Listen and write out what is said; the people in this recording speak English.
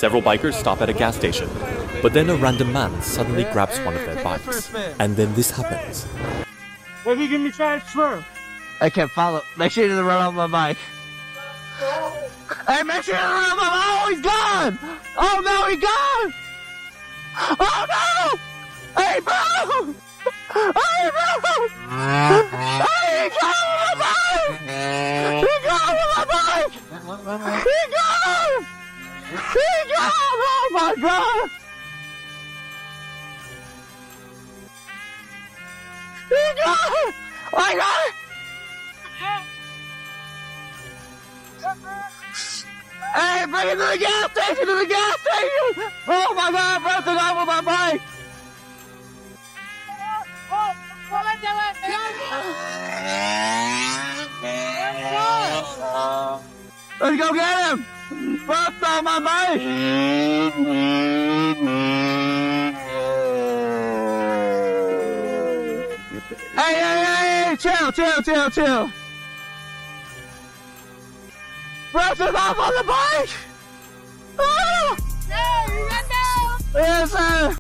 Several bikers stop at a gas station, but then a random man suddenly grabs one of their bikes. And then this happens. Maybe give me a try to swerve. I can't follow. Make sure you don't run off my bike. Hey, make sure you don't run off my bike. Oh, he's gone. Oh, no, he's gone. Oh, no. Hey, bro. Hey, bro. Hey, he got on my bike. He got on my bike. He got. He got. Oh, my God. He got. I got it. Hey, bring it to the gas station! To the gas station! Oh my God, I broke it off with my bike! Let's go get him! Broke off my bike! Hey, chill. Broke it off on the bike! Oh! No, you got down! Yes, sir!